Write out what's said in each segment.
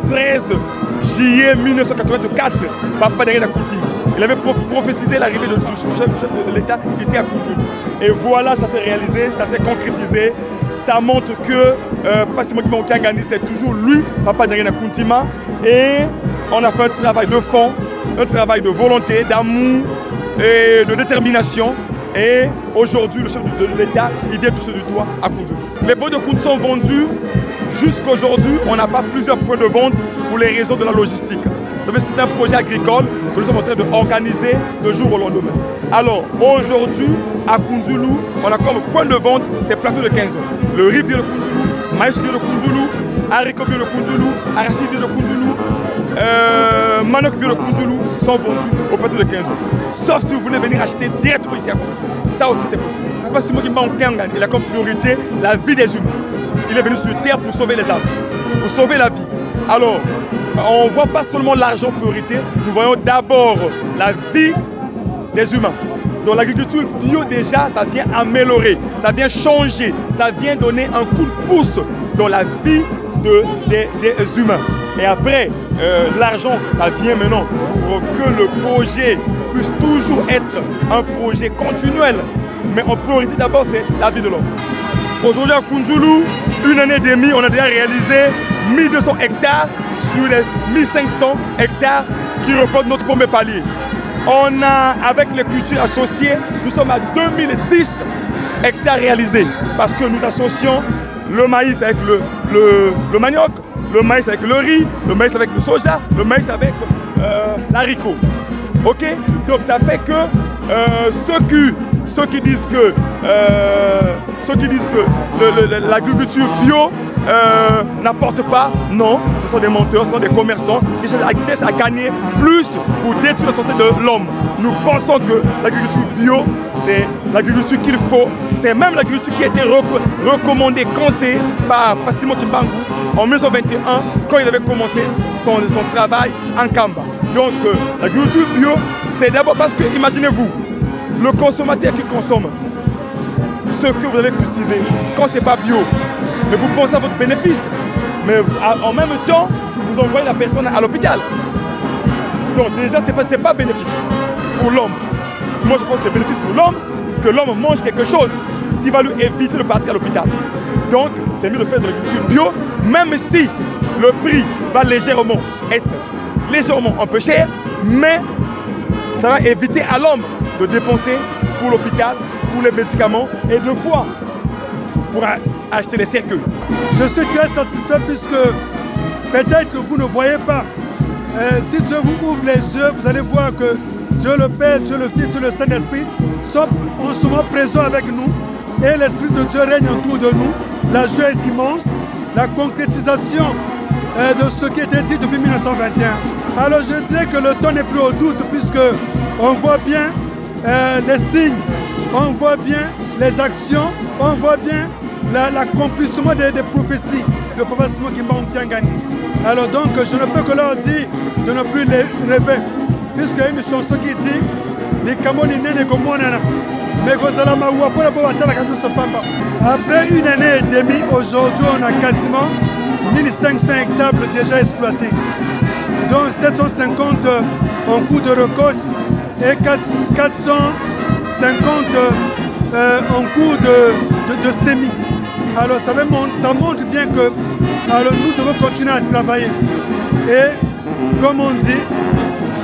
13 juillet 1984, Papa Dangana Kuntima. Il avait prophétisé l'arrivée du chef de l'État ici à Kounjoulou. Et voilà, ça s'est réalisé, ça s'est concrétisé. Ça montre que Papa Simon Kimbangou c'est toujours lui, Papa Dangana Kuntima. Et on a fait un travail de fond, un travail de volonté, d'amour et de détermination. Et aujourd'hui, le chef de l'État, il vient toucher du doigt à Kounjoulou. Les produits de Kounjoulou sont vendus. Jusqu'aujourd'hui, on n'a pas plusieurs points de vente pour les raisons de la logistique. Vous savez, c'est un projet agricole que nous sommes en train d'organiser de jour au lendemain. Alors, aujourd'hui, à Kounjoulou, on a comme point de vente ces plateaux de 15 ans. Le riz bio de Kounjoulou, maïs bio de Kounjoulou, haricots bio de Kounjoulou, arachide bio de Kounjoulou, manioc bio de Kounjoulou sont vendus au plateau de 15 ans. Sauf si vous voulez venir acheter directement ici à Kounjoulou. Ça aussi, c'est possible. Papa Simon Kimbangou, il a comme priorité la vie des humains. Il est venu sur terre pour sauver les âmes, pour sauver la vie. Alors, on ne voit pas seulement l'argent priorité, nous voyons d'abord la vie des humains. Donc l'agriculture bio déjà, ça vient améliorer, ça vient changer, ça vient donner un coup de pouce dans la vie des humains. Et après, l'argent, ça vient maintenant pour que le projet puisse toujours être un projet continuel. Mais en priorité d'abord, c'est la vie de l'homme. Aujourd'hui à Kounjoulou, une année et demie, on a déjà réalisé 1200 hectares sur les 1500 hectares qui représentent notre premier palier. On a, avec les cultures associées, nous sommes à 2010 hectares réalisés parce que nous associons le maïs avec le manioc, le maïs avec le riz, le maïs avec le soja, le maïs avec l'haricot. Ok? Donc ça fait que ceux qui disent que l'agriculture bio n'apporte pas, non, ce sont des menteurs, ce sont des commerçants qui cherchent à gagner plus pour détruire la santé de l'homme. Nous pensons que l'agriculture bio, c'est l'agriculture qu'il faut, c'est même l'agriculture qui a été recommandée, conseillée par Simon Kimbangou en 1921 quand il avait commencé son travail en Kamba. Donc l'agriculture bio, c'est d'abord parce que, imaginez-vous, le consommateur qui consomme ce que vous avez cultivé, quand ce n'est pas bio, mais vous pensez à votre bénéfice, mais en même temps, vous envoyez la personne à l'hôpital. Donc déjà, ce n'est pas bénéfique pour l'homme. Moi, je pense que c'est bénéfique pour l'homme, que l'homme mange quelque chose qui va lui éviter de partir à l'hôpital. Donc, c'est mieux de faire de l'agriculture bio, même si le prix va légèrement être légèrement un peu cher, mais ça va éviter à l'homme de dépenser pour l'hôpital, pour les médicaments et 2 fois pour acheter les cercueils. Je suis très satisfait puisque peut-être vous ne voyez pas. Si Dieu vous ouvre les yeux, vous allez voir que Dieu le Père, Dieu le Fils, Dieu le Saint-Esprit sont en ce moment présents avec nous et l'Esprit de Dieu règne autour de nous. La joie est immense, la concrétisation de ce qui était dit depuis 1921. Alors je dirais que le temps n'est plus au doute puisque on voit bien les signes, on voit bien les actions, on voit bien l'accomplissement des prophéties de Papa Simon Kimbangou. Alors donc je ne peux que leur dire de ne plus les rêver, puisqu'il y a une chanson qui dit les Camolinés ne Gomonana. Après une année et demie, aujourd'hui on a quasiment 1500 hectares déjà exploités, dont 750 en cours de récolte et 450 en cours de semis. Alors ça montre bien que nous devons continuer à travailler. Et comme on dit,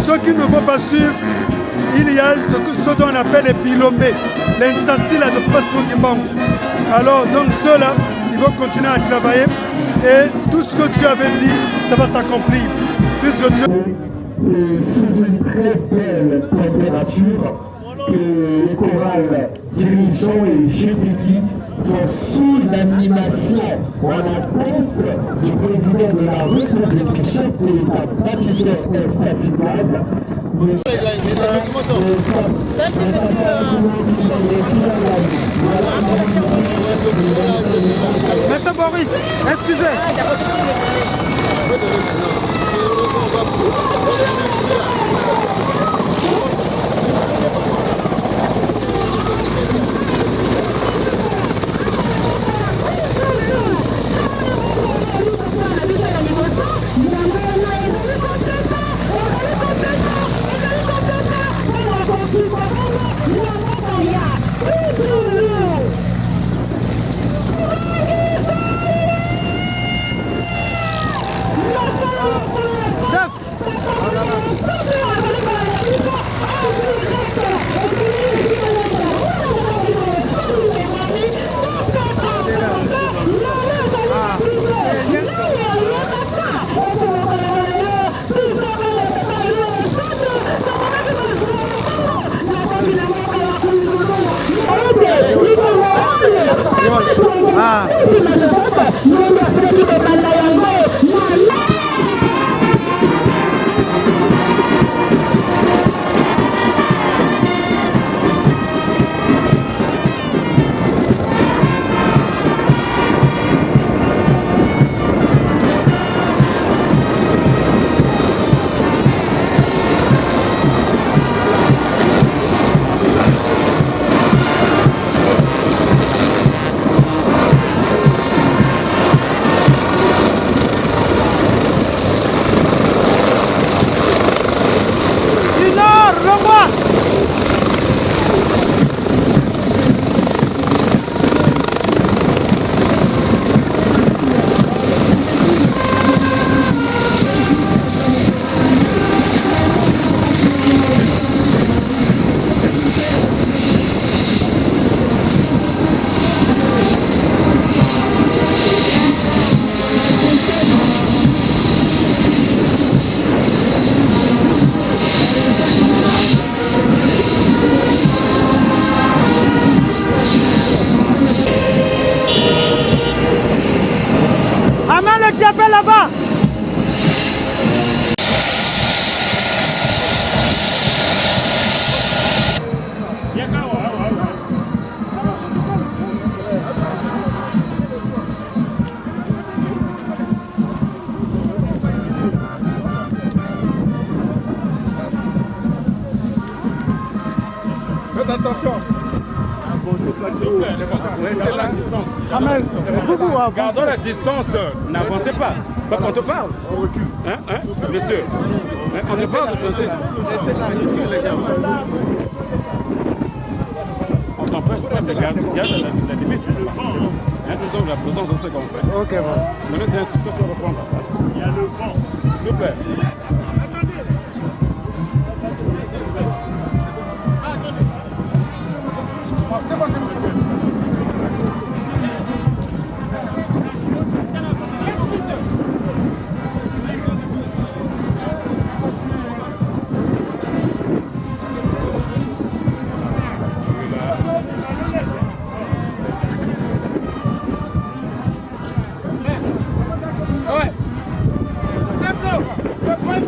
ceux qui ne vont pas suivre, il y a ce dont on appelle les bilombés, les Ntsassi de Papa Simon Kimbangou. Alors donc ceux-là, ils vont continuer à travailler et tout ce que Dieu avait dit, ça va s'accomplir. Puisque Dieu... C'est sous une très belle température que les chorales dirigeants et GTD sont sous l'animation ou à la tête du président de la République, chef de l'État, bâtisseur infatigable. Monsieur Boris, excusez. Thank you. Amène le diable là-bas. Faites attention. Gardons la distance, n'avancez pas. Pas qu'on te parle. On recule. Hein, monsieur. On te parle. Laissez là, les gars. On t'empêche pas de garder la limite. Nous sommes la présence de ce qu'on fait. Ok, bon. Maintenant, c'est un instructeur qui reprend. Il y a le vent. S'il vous plaît. C'est bon, c'est bon. Ouais. C'est bon. Le point,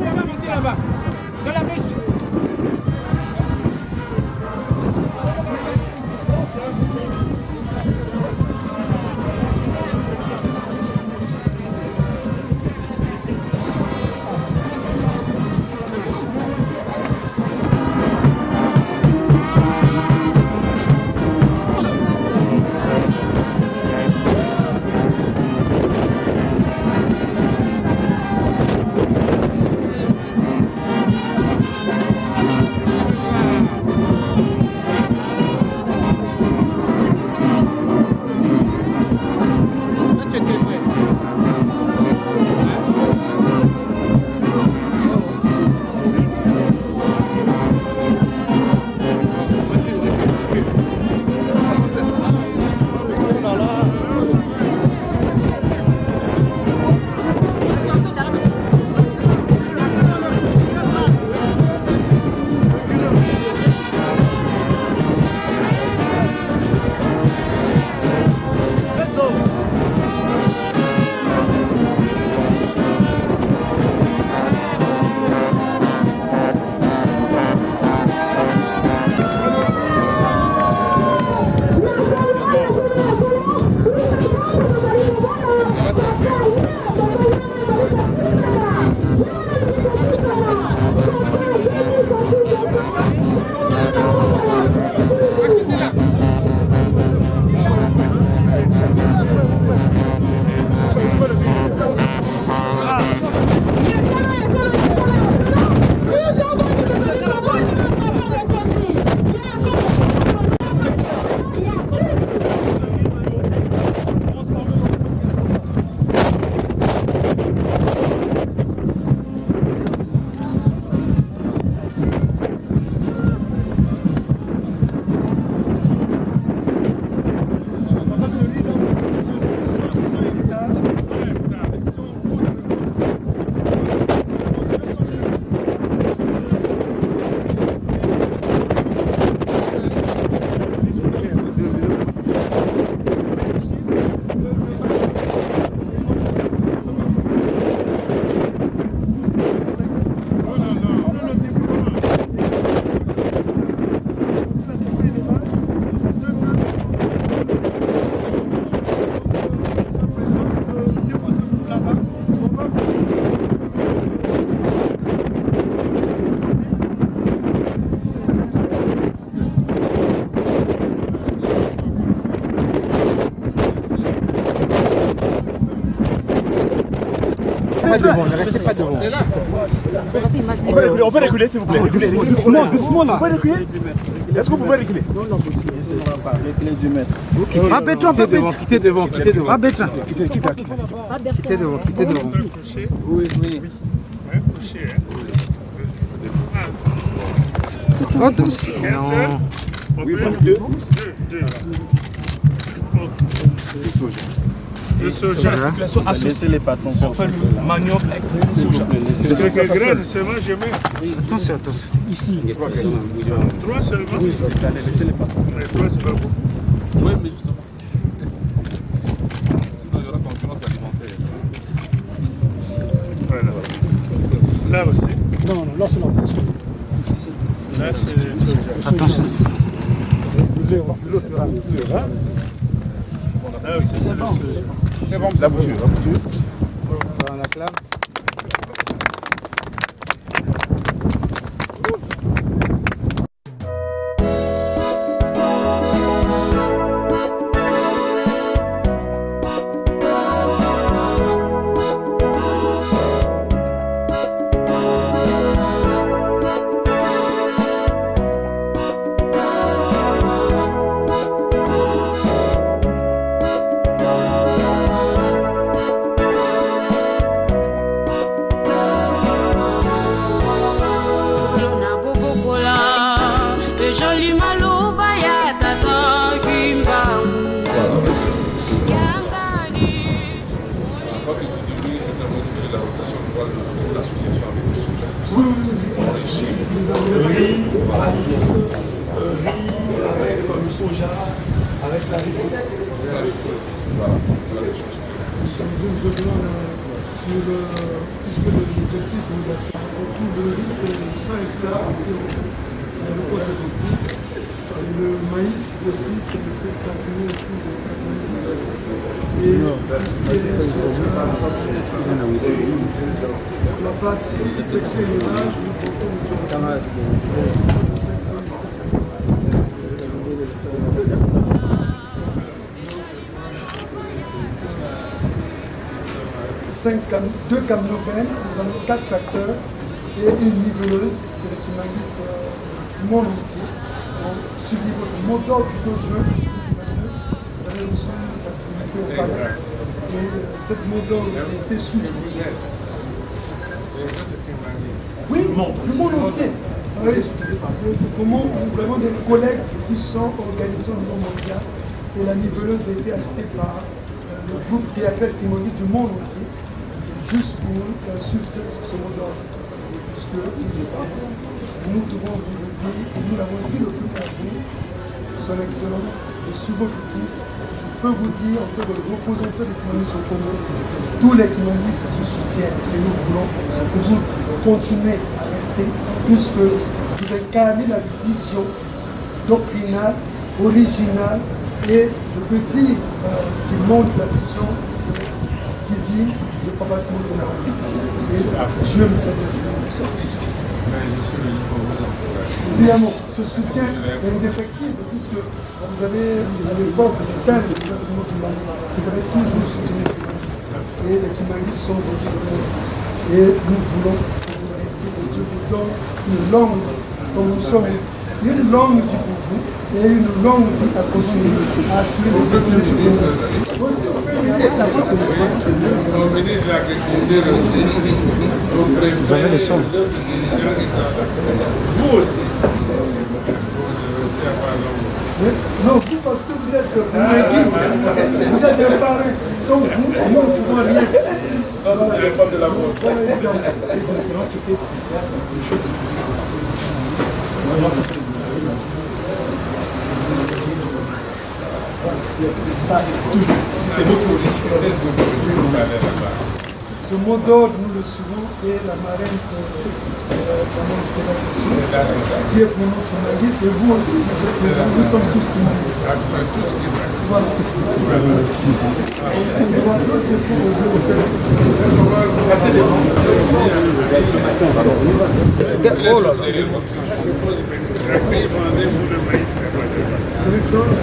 pas devant, ne restez pas devant. C'est là. On peut reculer s'il vous plaît. Doucement là. On peut reculer. Est-ce que vous pouvez reculer? Ah Bertrand, quittez devant. Ah Bertrand. Quittez devant. Quittez devant. Oui. Attention. Oui, deux. Le soja. La spéculation associée. On fait le manioc avec le soja. C'est que graines seulement je mets. Attention. Ici. 3 seulement. Mais 3 c'est pas beaucoup. Oui, mais justement. Sinon, il y aura concurrence alimentaire. Voilà. Là aussi. Non, là c'est la poisson. Là c'est. Attention. C'est bon. C'est bon, la bouture. On acclame. Puisque l'objectif autour de riz, c'est 100 hectares le maïs aussi, c'est le fait passer autour de 90. Et la partie section élevage, nous portons aujourd'hui 500 spécialistes. Deux camions bennes, nous avons 4 tracteurs et une niveleuse qui maïs du monde entier. Donc, suivi votre moteur du jeu, vous avez reçu cette activité au palais. Et cette moteur a été suivie. Oui, du monde entier. Oui, comment nous avons des collectes qui sont organisées au niveau mondial et la niveleuse a été achetée par le groupe Théâtre Timonique du monde entier. Juste pour suivre ce modèle. Parce que nous devons vous le dire, nous l'avons dit le plus à vous, Son Excellence, je suis votre fils, je peux vous dire, en tant que représentant des Kimanis au Congo, tous les Kimanis vous soutiennent et nous voulons que vous continuez à rester, puisque vous incarnez la vision doctrinale, originale, et je peux dire qu'il montre la vision divine de Papa Simon Thomas. Et Dieu me sait évidemment, ce soutien est indéfectible puisque vous avez, à l'époque, le temps de Papa Simon Thomas, vous avez toujours soutenu les Kimanis. Et les Kimanis sont logés de monde. Et nous voulons que vous restiez, que Dieu vous donne une longue, comme nous sommes, une longue vie pour vous et une longue vie à continuer à suivre les destinées du Congo. Au ministre de l'Agriculture aussi, vous avez les champs. Vous aussi. Non, vous parce que vous êtes vous êtes un parrain. Sans vous, nous ne pouvons rien. C'est un souper spécial, une chose ça, toujours. C'est beaucoup. Ce mot d'ordre, nous le suivons, et la marraine, qui est pour nous Kimanis, et vous aussi, nous sommes tous Kimanis. Voilà.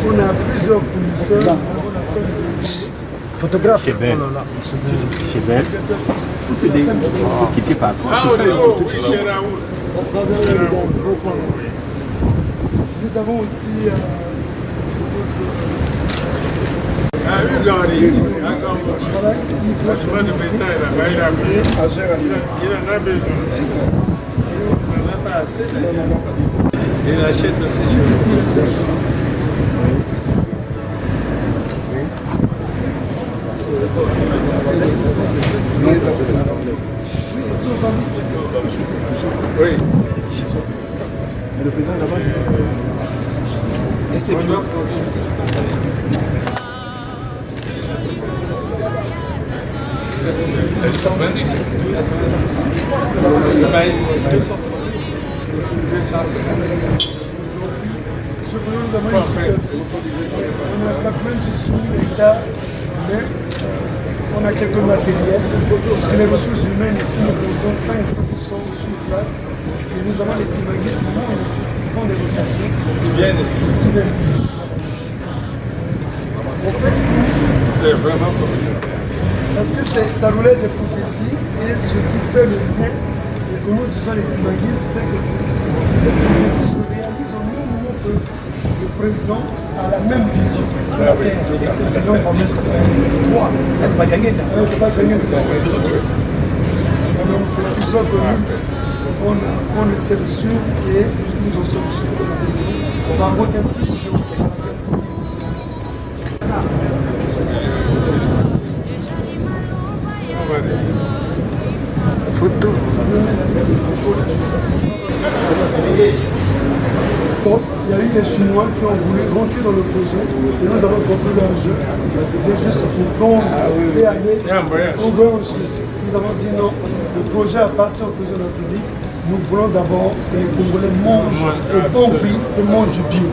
On a plusieurs fournisseurs. Photographe. C'est belle. Quitter par Nous avons aussi il achète aussi. Oui. Le président d'abord. On a quelques matériels, parce que les ressources humaines ici nous comptons 500% sur place. Et nous avons les primaguistes qui font des rotations. Ils viennent ici. C'est vraiment parce que ça roulait des prophéties et ce qui fait le lien, et que nous disons les primaguistes, c'est que cette prophétie se réalise au même moment que le président a la même vision de la terre. Sinon, on met 3. Elle ne va pas gagner. Elle ne peut pas gagner. Donc c'est pour ça que nous, on essaie de suivre et nous en sommes sûrs. On va regarder plus sur Photo. Il y a eu les Chinois qui ont voulu rentrer dans le projet et nous avons compris leur jeu. C'était juste pour prendre et aller ouvrir en Suisse. Nous avons dit non, le projet appartient au président de la République. Nous voulons d'abord que les Congolais mangent au bon prix et mangent du bio.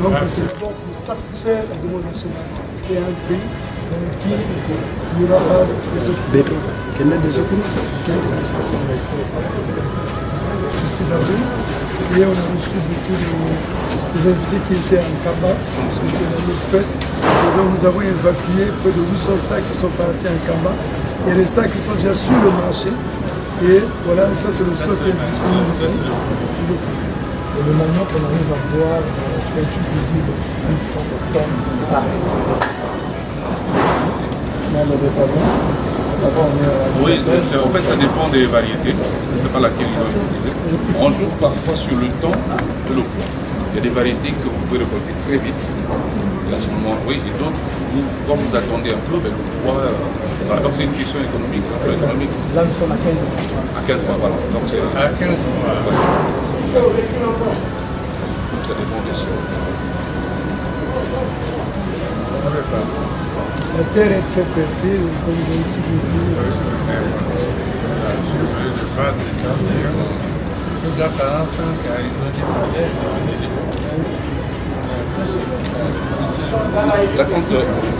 Donc c'est d'abord pour satisfaire la demande nationale et un prix qui n'ira pas les autres. Quelle est déjà fini? 6 avril. Et on a reçu beaucoup des invités qui étaient en Kamba, parce que c'était dans notre fête. Et donc nous avons évacué près de 800 sacs qui sont partis en Kamba. Et les sacs qui sont déjà sur le marché. Et voilà, ça c'est le stock qui est disponible ici. Et le manioc qu'on arrive à voir, 28,800 tonnes par an. Oui, en fait, ça dépend des variétés. Je ne sais pas laquelle ils doivent utiliser. On joue parfois sur le temps de l'eau. Il y a des variétés que vous pouvez récolter très vite. Et à ce moment, oui, et d'autres, quand vous attendez un peu, ben, le poids. Voilà, donc c'est une question économique. Là, nous sommes à 15 ans. À 15 mois, voilà. Donc c'est. à 15 mois. Donc ça dépend des sols. La terre est très fertile, comme vous avez toujours dit. De base, le gars par exemple, quand il doit démarrer, Là,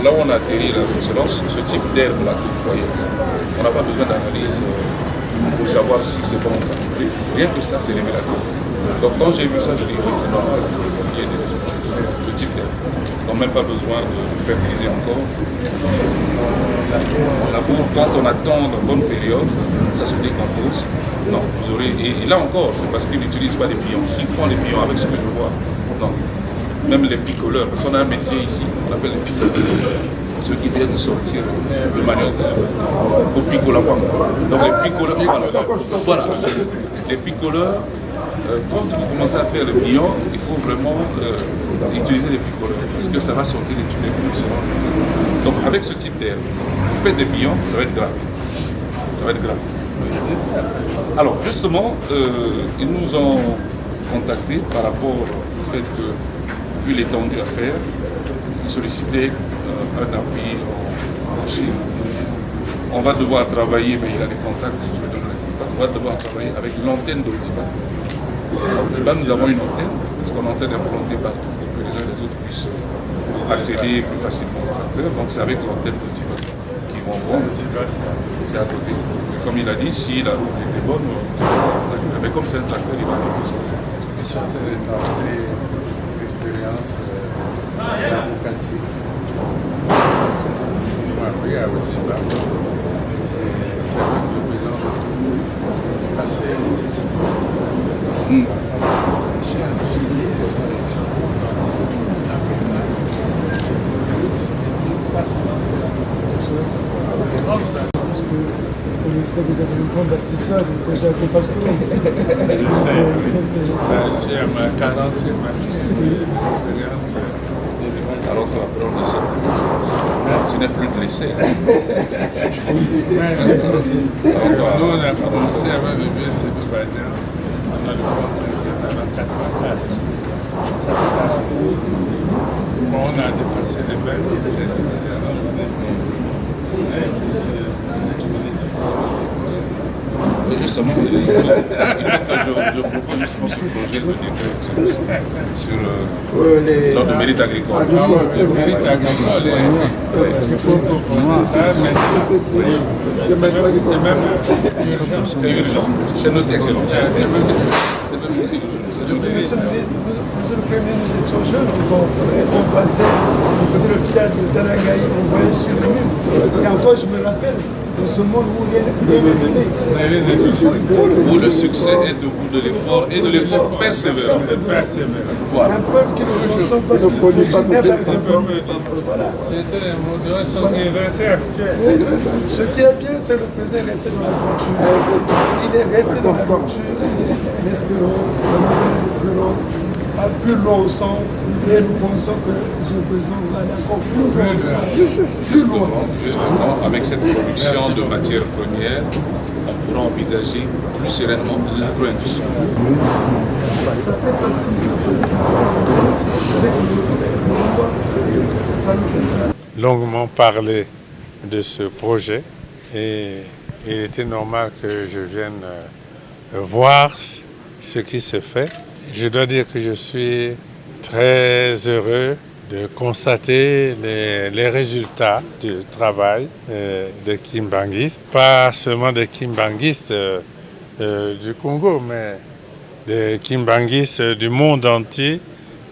là où on a atterri la excellence, ce type d'herbe-là que vous voyez, on n'a pas besoin d'analyse pour savoir si c'est bon ou pas. Rien que ça, c'est révélateur. Donc quand j'ai vu ça, je dis oui, c'est normal qu'il y ait des résultats. Ce type d'herbe. Donc même pas besoin de fertiliser encore. On laboure, quand on attend une bonne période, ça se décompose. Non, vous aurez. Et là encore, c'est parce qu'ils n'utilisent pas des pions. S'ils font les pions avec ce que je vois, non. Même les picoleurs, parce qu'on a un métier ici, on appelle les picoleurs. Ceux qui viennent sortir le manioc au picolapam. Donc les picoleurs, voilà. Les picoleurs, quand vous commencez à faire le billon, il faut vraiment utiliser les picoleurs parce que ça va sortir les tunnels. Donc avec ce type d'herbe, vous faites des billons, ça va être grave. Ça va être grave. Alors justement, ils nous ont contactés par rapport au fait que, vu l'étendue à faire, ils sollicitaient un appui en Chine. On va devoir travailler, mais il a des contacts, je vais donner les contacts, on va devoir travailler avec l'antenne d'Otiba. À Otiba, nous avons une antenne, parce qu'on est en train d'implanter partout pour que les uns et les autres puissent accéder plus facilement au tracteur. Donc c'est avec l'antenne d'Otiba qu'ils vont voir. C'est à côté. Et comme il a dit, si la route était bonne, mais comme c'est un tracteur, il va aller sur ils sont en train de tenter l'expérience dans vos quartiers. Oui, à Otiba. aussi avec le président passer les exports. J'ai un dossier avocat. Je sais que vous avez un bon bâtisseur du projet Acopasto. Ça, j'ai ma 40e année d'expérience. 40 ans après, on essaie plus de choses. Ce n'est plus de l'essai. Nous, on a commencé avec le vieux Sébé Badian. On a le grand président en 84. Ça fait 40 ans. Bon, on a dépassé les 20 000. Mais justement, il faut que je propose justement ce projet de décret sur le mérite agricole. Le mérite agricole, il faut proposer ça, mais C'est urgent. C'est noté, excellent. C'est même noté. Monsieur le Premier ministre, nous étions jeunes, on passait du côté de l'hôpital de Tanagaï, on voyait sur le mur. Et encore, je me rappelle, dans ce monde où rien n'est donné. Où le succès est au bout de l'effort et de l'effort persévérant. Voilà. Un peuple qui ne consomme pas, ne produit pas son Voilà. C'était un mot de son anniversaire. Ce qui est bien, c'est le président resté dans la voiture. Il est resté dans la voiture. L'espérance, la nouvelle espérance, à plus loin au sang, et nous pensons que ce président va aller encore plus loin. Justement, avec cette production de matières premières, on pourra envisager plus sereinement l'agro-industrie. Ça s'est passé, monsieur le président, Longuement parlé de ce projet et il était normal que je vienne voir ce qui se fait. Je dois dire que je suis très heureux de constater les résultats du travail des kimbanguistes, pas seulement des kimbanguistes du Congo, mais des kimbanguistes du monde entier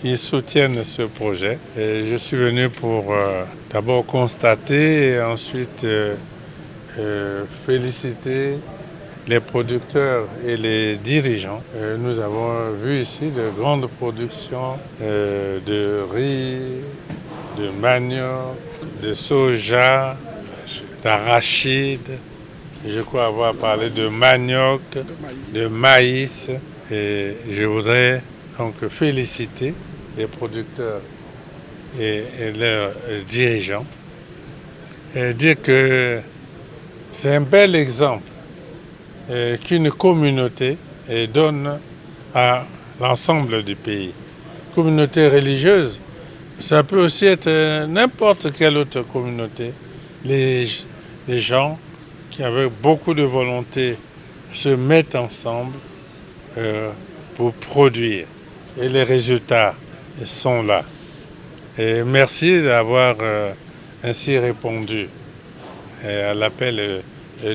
qui soutiennent ce projet. Et je suis venu pour d'abord constater et ensuite féliciter les producteurs et les dirigeants. Nous avons vu ici de grandes productions de riz, de manioc, de soja, d'arachide. Je crois avoir parlé de manioc, de maïs. Et je voudrais donc féliciter les producteurs et leurs dirigeants et dire que c'est un bel exemple qu'une communauté donne à l'ensemble du pays. Communauté religieuse, ça peut aussi être n'importe quelle autre communauté. Les gens qui, avec beaucoup de volonté, se mettent ensemble pour produire. Et les résultats sont là. Et merci d'avoir ainsi répondu à l'appel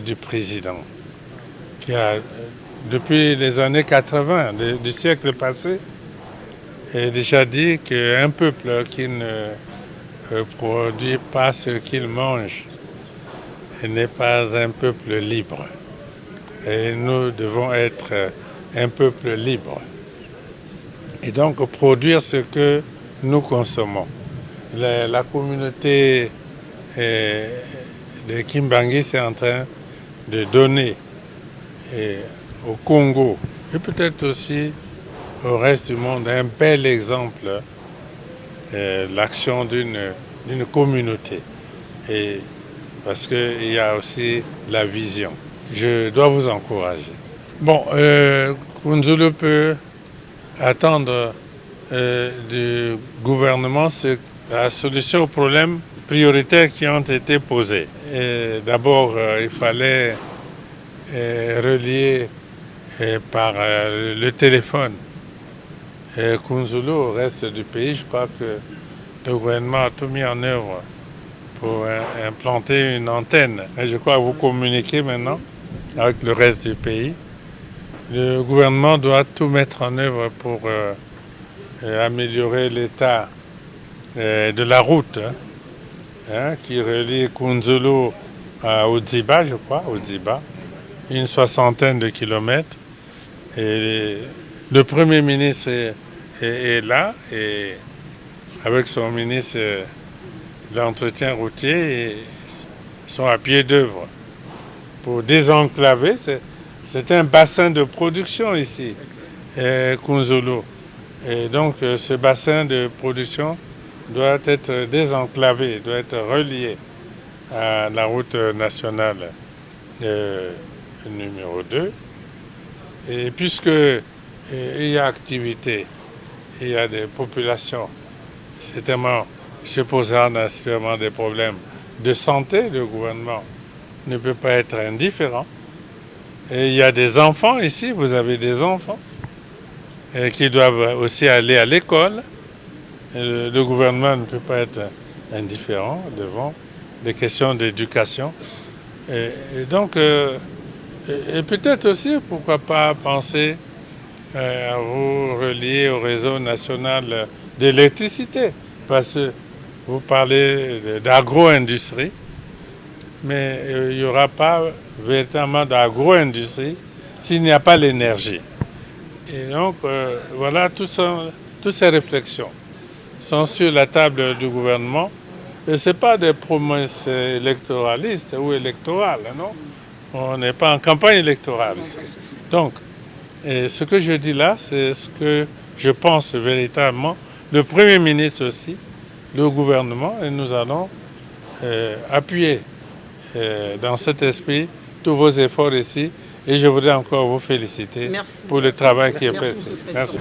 du président, qui a, depuis les années 80 du siècle passé, a déjà dit qu'un peuple qui ne produit pas ce qu'il mange n'est pas un peuple libre. Et nous devons être un peuple libre. Et donc produire ce que nous consommons. La communauté de Kimbanguistes est en train de donner au Congo et peut-être aussi au reste du monde un bel exemple l'action d'une communauté. Et parce qu'il y a aussi la vision. Je dois vous encourager. Bon, Kunzulu peut attendre du gouvernement la solution aux problèmes prioritaires qui ont été posés. D'abord, il fallait relier par le téléphone Kunzulu au reste du pays. Je crois que le gouvernement a tout mis en œuvre pour implanter une antenne. Et je crois que vous communiquez maintenant avec le reste du pays. Le gouvernement doit tout mettre en œuvre pour améliorer l'état de la route qui relie Kunzulu à Oudziba, je crois, Oudziba, une 60aine de kilomètres. Et le Premier ministre est là, et avec son ministre de l'entretien routier, ils sont à pied d'œuvre pour désenclaver. C'est un bassin de production ici, Kunzulu. Et donc ce bassin de production doit être désenclavé, doit être relié à la route nationale numéro 2. Et puisque il y a activité, il y a des populations, certainement se posera naturellement des problèmes de santé, le gouvernement ne peut pas être indifférent. Et il y a des enfants ici, vous avez des enfants qui doivent aussi aller à l'école. Le gouvernement ne peut pas être indifférent devant des questions d'éducation. Et donc, et peut-être aussi, pourquoi pas penser à vous relier au réseau national d'électricité, parce que vous parlez d'agro-industrie, mais il n'y aura pas véritablement d'agro-industrie s'il n'y a pas l'énergie. Et donc, voilà, toutes ces réflexions sont sur la table du gouvernement. Et ce n'est pas des promesses électoralistes ou électorales, non? On n'est pas en campagne électorale. Donc, ce que je dis là, c'est ce que je pense véritablement, le Premier ministre aussi, le gouvernement, et nous allons appuyer dans cet esprit tous vos efforts ici. Et je voudrais encore vous féliciter pour le travail qui est fait. Merci.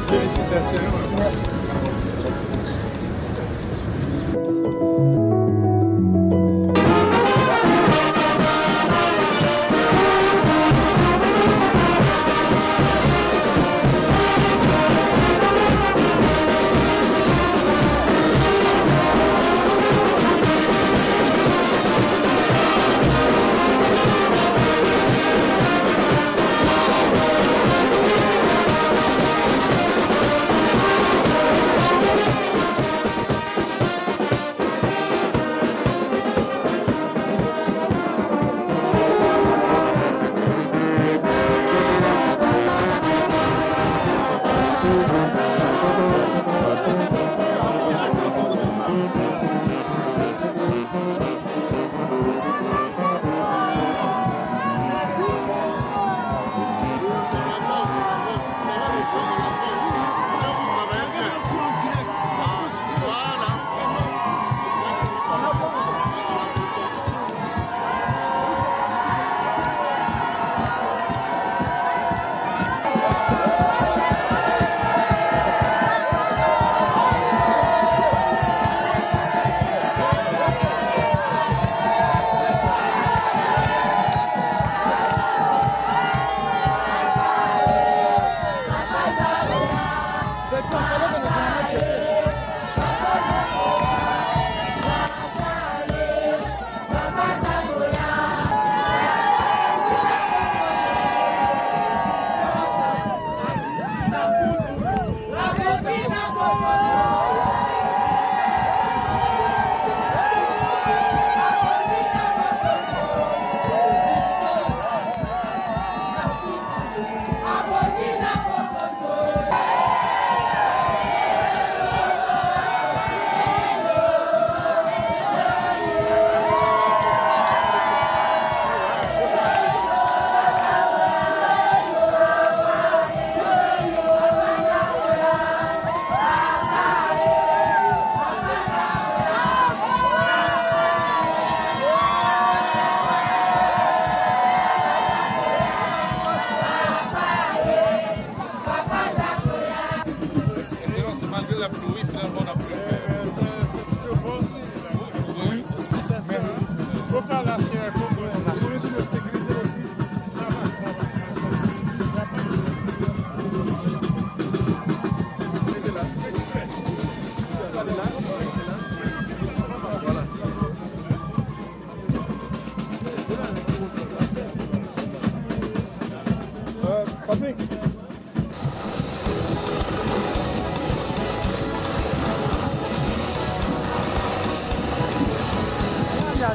Félicitations. Merci.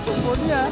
francophonie, hein.